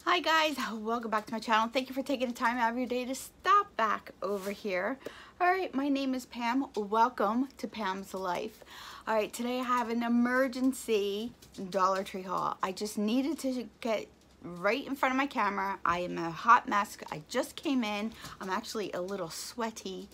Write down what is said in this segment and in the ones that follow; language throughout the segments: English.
Hi guys, welcome back to my channel. Thank you for taking the time out of your day to stop back over here. Alright, my name is Pam. Welcome to Pam's Life. Alright, today I have an emergency Dollar Tree haul. I just needed to get right in front of my camera. I am a hot mess. I just came in. I'm actually a little sweaty.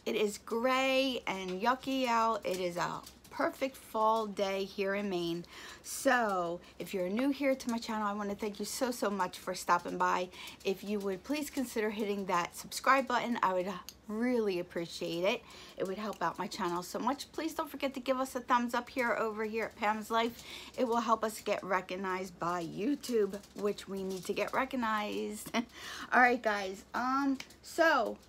It is gray and yucky out. It is a perfect fall day here in Maine. So if you're new here to my channel, I want to thank you so much for stopping by. If you would please consider hitting that subscribe button, I would really appreciate it. It would help out my channel so much. Please don't forget to give us a thumbs up here over here at Pam's Life. It will help us get recognized by YouTube, which we need to get recognized. All right guys, so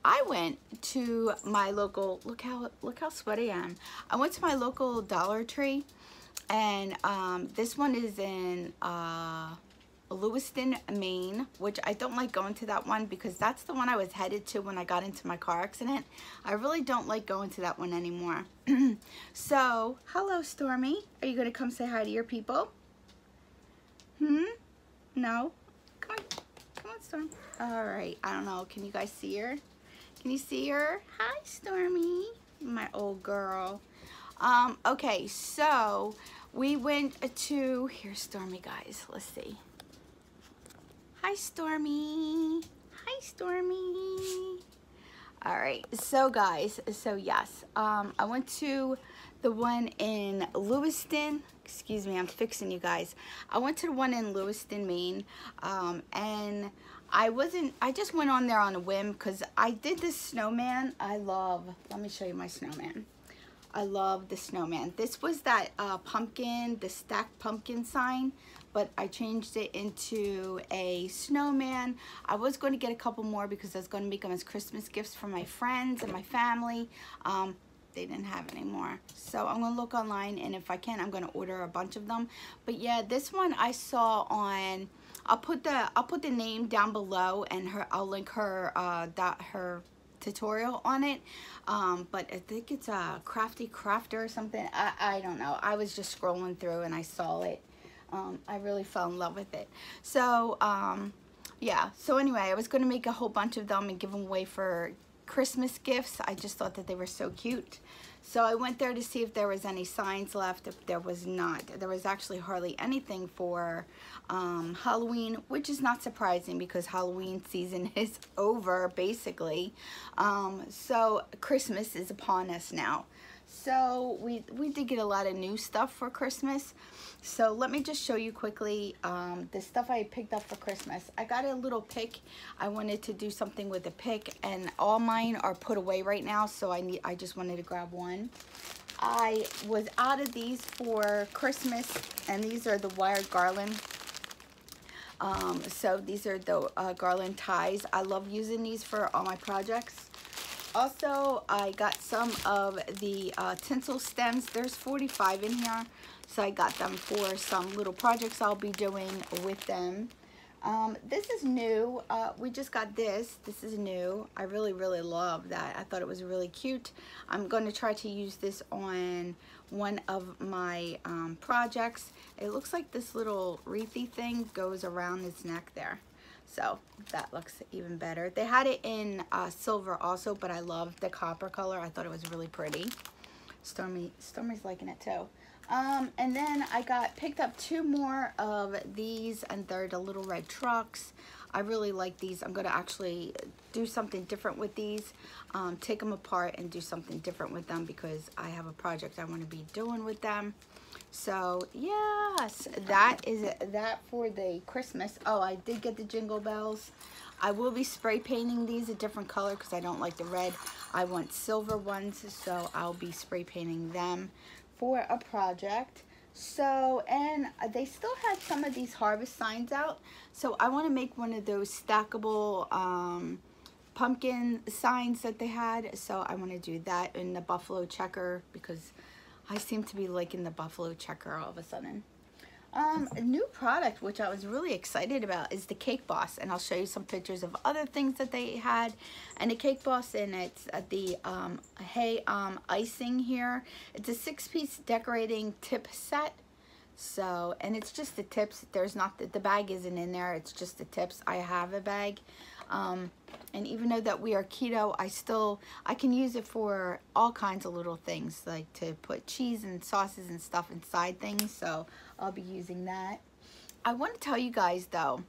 I went to my local, look how sweaty I am. I went to my local Dollar Tree, and this one is in Lewiston, Maine, which I don't like going to that one because that's the one I was headed to when I got into my car accident. I really don't like going to that one anymore. So, hello Stormy. Are you gonna come say hi to your people? No? Come on Stormy. All right, I don't know, can you guys see her? Can you see her? Hi, Stormy, my old girl. Okay, so we went to, here's Stormy, guys. Let's see. Hi, Stormy. Hi, Stormy. All right, so guys, so yes, I went to the one in Lewiston. Excuse me, I'm fixing you guys. I went to the one in Lewiston, Maine, and I just went on there on a whim because I did this snowman. Let me show you my snowman. I love the snowman. This was that pumpkin, the stacked pumpkin sign, but I changed it into a snowman. I was going to get a couple more because I was going to make them as Christmas gifts for my friends and my family. They didn't have any more, so I'm gonna look online, and if I can, I'm gonna order a bunch of them. But yeah, this one I saw on, I'll put the name down below, and I'll link her her tutorial on it. But I think it's a Crafty Crafter or something. I don't know. I was just scrolling through and I saw it. I really fell in love with it. So yeah. So anyway, I was gonna make a whole bunch of them and give them away for Christmas gifts. I just thought that they were so cute. So I went there to see if there was any signs left. If there was not, there was actually hardly anything for Halloween, which is not surprising because Halloween season is over basically. So Christmas is upon us now. So we did get a lot of new stuff for Christmas. So let me just show you quickly the stuff I picked up for Christmas. I got a little pick. I wanted to do something with the pick, and all mine are put away right now, so I just wanted to grab one. I was out of these for Christmas, and these are the wired garland. So these are the garland ties. I love using these for all my projects. Also, I got some of the tinsel stems. There's 45 in here, so I got them for some little projects I'll be doing with them. This is new. We just got this. This is new. I really love that. I thought it was really cute. I'm going to try to use this on one of my projects. It looks like this little wreathy thing goes around its neck there. So that looks even better. They had it in silver also, but I love the copper color. I thought it was really pretty. Stormy's liking it too. And then I picked up 2 more of these, and they're the little red trucks. I really like these. I'm going to actually do something different with these. Take them apart and do something different with them because I have a project I want to be doing with them. So yes, that is that for the Christmas. Oh, I did get the jingle bells. I will be spray painting these a different color because I don't like the red. I want silver ones, so I'll be spray painting them for a project. So, and they still had some of these harvest signs out, so I want to make one of those stackable pumpkin signs that they had. So I want to do that in the buffalo checker because I seem to be liking the buffalo checker all of a sudden. A new product which I was really excited about is the Cake Boss, and I'll show you some pictures of other things that they had. And the Cake Boss, and it's the icing here. It's a 6-piece decorating tip set. So, and it's just the tips. There's not the bag isn't in there. It's just the tips. I have a bag. And even though that we are keto, I can use it for all kinds of little things, like to put cheese and sauces and stuff inside things. So I'll be using that. I want to tell you guys though,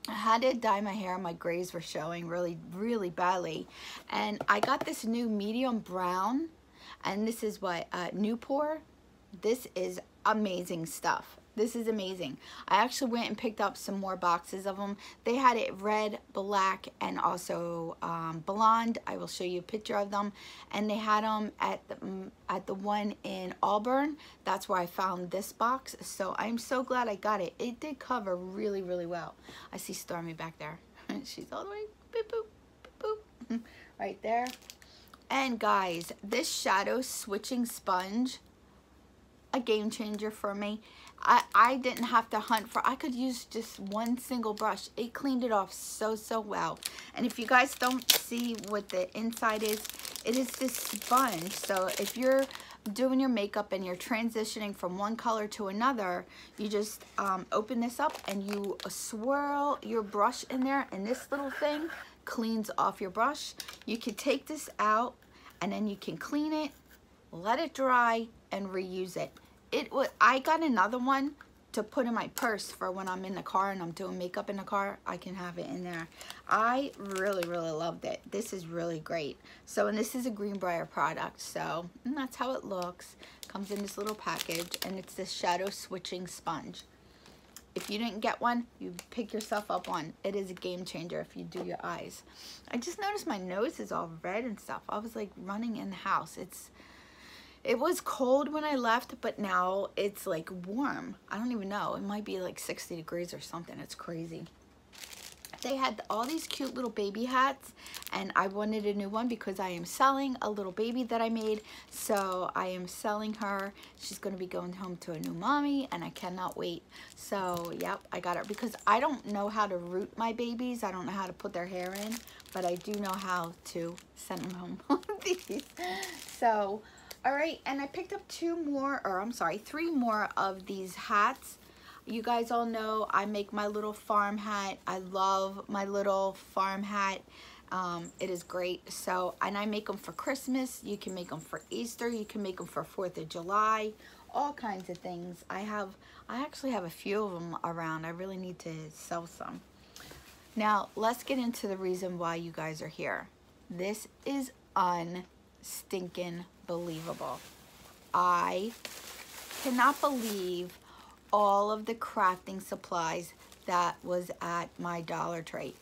I had to dye my hair. My grays were showing really badly. And I got this new medium brown, and this is what, Newport. This is amazing stuff. This is amazing. I actually went and picked up some more boxes of them. They had it red, black, and also blonde. I will show you a picture of them. And they had them at the one in Auburn. That's where I found this box. So I'm so glad I got it. It did cover really well. I see Stormy back there. She's all the way boop, boop, boop, boop. Right there. And guys, this shadow switching sponge, a game changer for me. I didn't have to hunt for, I could use just one single brush. It cleaned it off so well. And if you guys don't see what the inside is, it is this sponge. So if you're doing your makeup and you're transitioning from one color to another, you just open this up and you swirl your brush in there, and this little thing cleans off your brush. You can take this out and then you can clean it, let it dry, and reuse it. I got another one to put in my purse for when I'm in the car and I'm doing makeup in the car. I can have it in there. I really loved it. This is really great. So, and this is a Greenbrier product. So, and that's how it looks. Comes in this little package, and it's this shadow switching sponge. If you didn't get one, you pick yourself up one. It is a game changer if you do your eyes. I just noticed my nose is all red and stuff. I was like running in the house. It was cold when I left, but now it's like warm. I don't even know. It might be like 60 degrees or something. It's crazy. They had all these cute little baby hats, and I wanted a new one because I am selling a little baby that I made. So I am selling her. She's going to be going home to a new mommy, and I cannot wait. So, yep, I got her because I don't know how to root my babies. I don't know how to put their hair in, but I do know how to send them home with these. So, all right, and I picked up three more of these hats. You guys all know I make my little farm hat. I love my little farm hat. It is great. So, and I make them for Christmas. You can make them for Easter. You can make them for 4th of July. All kinds of things. I actually have a few of them around. I really need to sell some. Now, let's get into the reason why you guys are here. This is unstinking believable. I cannot believe all of the crafting supplies that was at my Dollar Tree.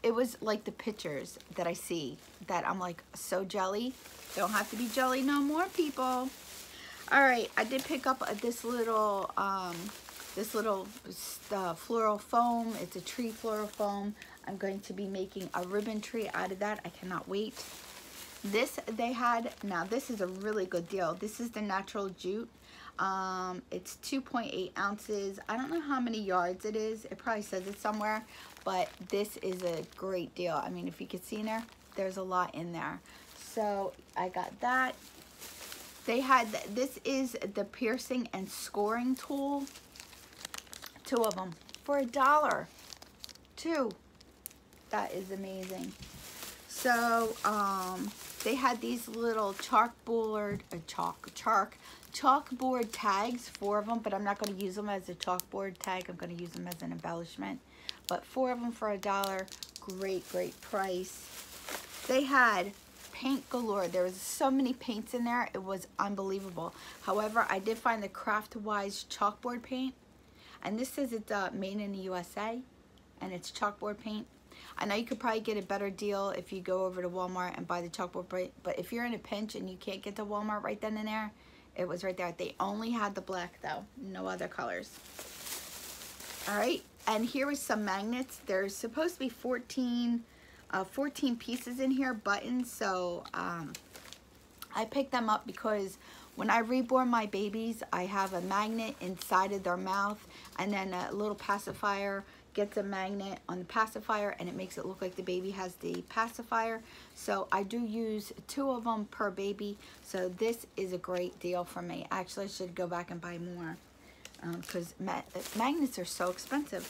It was like the pictures that I see that I'm like so jelly. Don't have to be jelly no more, people. All right, I did pick up this little floral foam. It's a tree floral foam. I'm going to be making a ribbon tree out of that. I cannot wait. This they had, now this is a really good deal. This is the natural jute. It's 2.8 ounces. I don't know how many yards it is. It probably says it somewhere, but this is a great deal. I mean, if you could see in there, there's a lot in there. So I got that. They had, this is the piercing and scoring tool. 2 of them for $1. 2. That is amazing. So, they had these little chalkboard tags, 4 of them, but I'm not going to use them as a chalkboard tag. I'm going to use them as an embellishment. But 4 of them for $1. Great price. They had paint galore. There was so many paints in there. It was unbelievable. However, I did find the Craftwise chalkboard paint. And this says it's made in the USA. And it's chalkboard paint. I know you could probably get a better deal if you go over to Walmart and buy the chalkboard paint, but if you're in a pinch and you can't get to Walmart right then and there, it was right there. They only had the black though, no other colors. All right, and here is some magnets. There's supposed to be 14 pieces in here, buttons, so I picked them up because when I reborn my babies, I have a magnet inside of their mouth, and then a little pacifier gets a magnet on the pacifier, and it makes it look like the baby has the pacifier. So I do use 2 of them per baby. So this is a great deal for me. Actually, I should go back and buy more. because magnets are so expensive.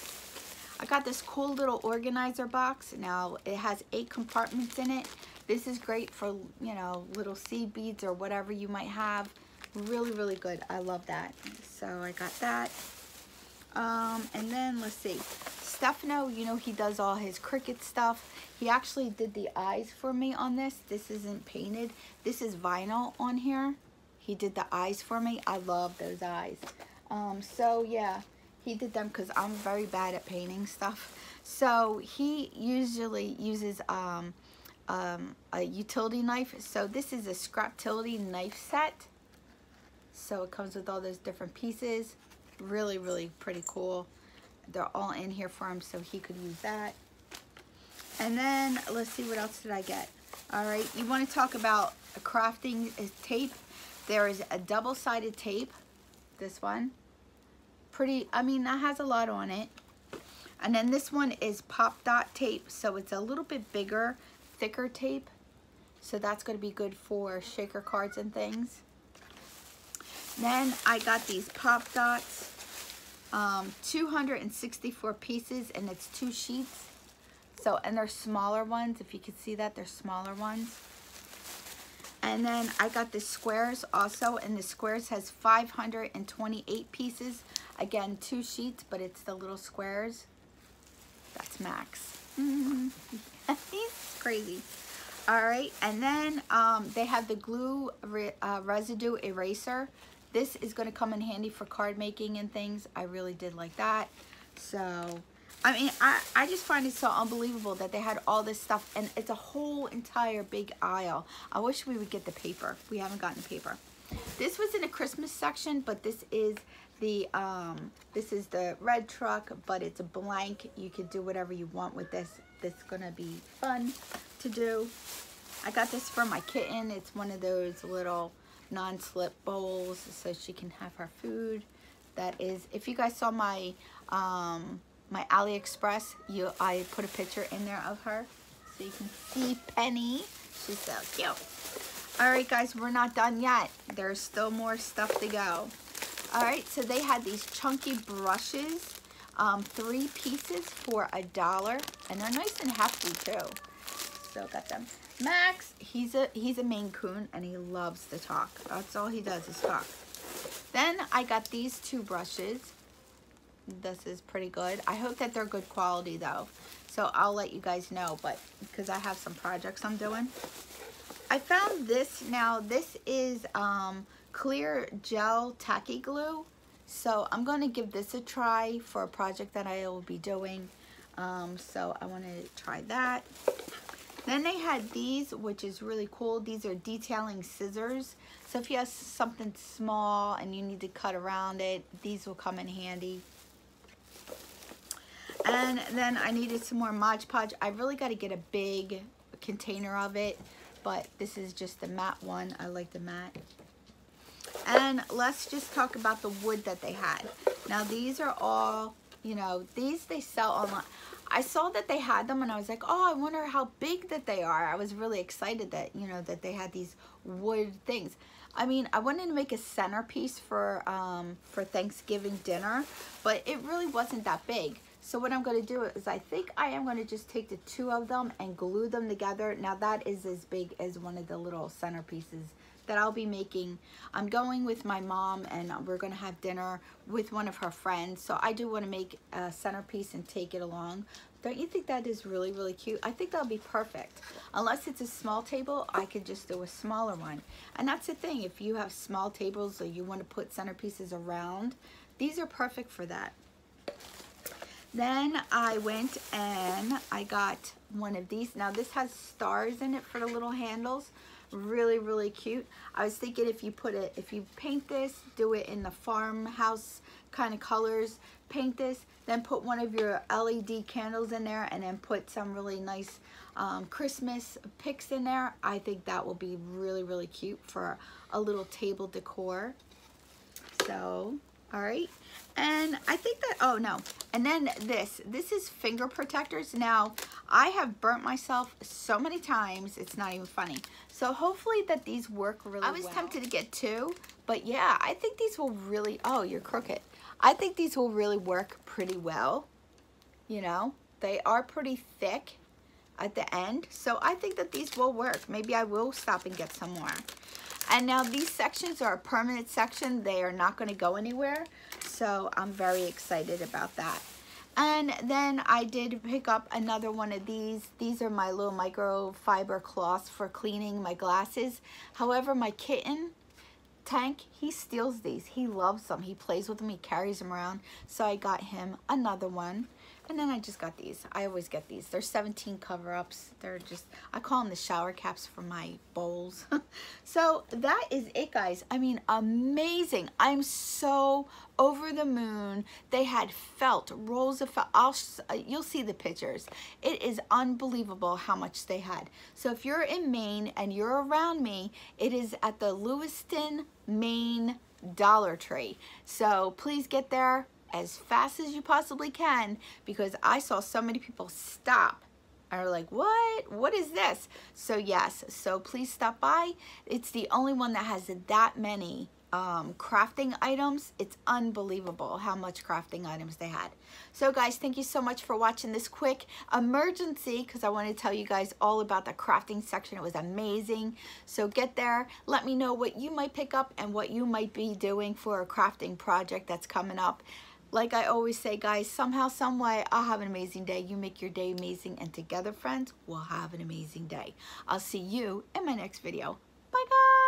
I got this cool little organizer box. Now it has 8 compartments in it. This is great for, you know, little seed beads or whatever you might have. Really, really good. I love that. So I got that. And then let's see. Stefano, you know, he does all his Cricut stuff. He actually did the eyes for me on this. This isn't painted. This is vinyl on here. He did the eyes for me. I love those eyes. So yeah, he did them because I'm very bad at painting stuff. So he usually uses a utility knife. So this is a Scraptility knife set. So it comes with all those different pieces. Really, really pretty cool. They're all in here for him so he could use that. And then let's see, what else did I get? All right, you want to talk about crafting tape. There is a double-sided tape. This one. Pretty, I mean, that has a lot on it. And then this one is pop dot tape. So it's a little bit bigger, thicker tape. So that's going to be good for shaker cards and things. Then I got these pop dots. 264 pieces, and it's 2 sheets. So, and they're smaller ones. If you can see that, they're smaller ones. And then I got the squares also, and the squares has 528 pieces. Again, 2 sheets, but it's the little squares. That's Max. He's crazy. All right, and then they have the glue residue eraser. This is going to come in handy for card making and things. I really did like that. So, I mean, I just find it so unbelievable that they had all this stuff, and it's a whole entire big aisle. I wish we would get the paper. We haven't gotten the paper. This was in a Christmas section, but this is the red truck, but it's a blank. You could do whatever you want with this. This is going to be fun to do. I got this for my kitten. It's one of those little non-slip bowls so she can have her food. That is, if you guys saw my my AliExpress, I put a picture in there of her so you can see Penny. She's so cute. All right, guys, we're not done yet. There's still more stuff to go. All right, so they had these chunky brushes, 3 pieces for $1, and they're nice and hefty too. So got them. Max, he's a Maine Coon, and he loves to talk. That's all he does is talk. Then I got these 2 brushes. This is pretty good. I hope that they're good quality though. So I'll let you guys know, but because I have some projects I'm doing. I found this. Now this is clear gel tacky glue. So I'm going to give this a try for a project that I will be doing. So I want to try that. Then they had these, which is really cool. These are detailing scissors. So if you have something small and you need to cut around it, these will come in handy. And then I needed some more Mod Podge. I really got to get a big container of it, but this is just the matte one. I like the matte. And let's just talk about the wood that they had. Now these are all, you know, these they sell online. I saw that they had them and I was like, oh, I wonder how big that they are. I was really excited that, you know, that they had these wood things. I mean, I wanted to make a centerpiece for Thanksgiving dinner, but it really wasn't that big. So what I'm going to do is I think I am going to just take the 2 of them and glue them together. Now that is as big as one of the little centerpieces that I'll be making. I'm going with my mom and we're going to have dinner with one of her friends. So I do want to make a centerpiece and take it along. Don't you think that is really, really cute? I think that'll be perfect. Unless it's a small table, I could just do a smaller one. And that's the thing. If you have small tables or you want to put centerpieces around, these are perfect for that. Then I went and I got one of these. Now this has stars in it for the little handles. Really, really cute. I was thinking if you paint this, do it in the farmhouse kind of colors, paint this, then put one of your LED candles in there and then put some really nice Christmas picks in there. I think that will be really, really cute for a little table decor. So All right. And I think that, oh no, and then this is finger protectors. Now, I have burnt myself so many times, it's not even funny. So hopefully that these work really well. I was tempted to get 2, but yeah, I think these will really, oh, you're crooked. I think these will really work pretty well. You know, they are pretty thick at the end. So I think that these will work. Maybe I will stop and get some more. And now these sections are a permanent section. They are not going to go anywhere. So I'm very excited about that. And then I did pick up another one of these. These are my little microfiber cloths for cleaning my glasses. However, my kitten, Tank, he steals these. He loves them. He plays with them. He carries them around. So I got him another one. And then I just got these. I always get these. They're 17 cover-ups. They're just, I call them the shower caps for my bowls. So that is it, guys. I mean, amazing. I'm so over the moon. They had felt, rolls of felt. You'll see the pictures. It is unbelievable how much they had. So if you're in Maine and you're around me, it is at the Lewiston, Maine Dollar Tree. So please get there as fast as you possibly can, because I saw so many people stop and are like, what is this? So yes, so please stop by. It's the only one that has that many crafting items. It's unbelievable how much crafting items they had. So guys, thank you so much for watching this quick emergency, because I want to tell you guys all about the crafting section. It was amazing. So get there, let me know what you might pick up and what you might be doing for a crafting project that's coming up. Like I always say, guys, somehow, some way, I'll have an amazing day. You make your day amazing, and together, friends, we'll have an amazing day. I'll see you in my next video. Bye, guys.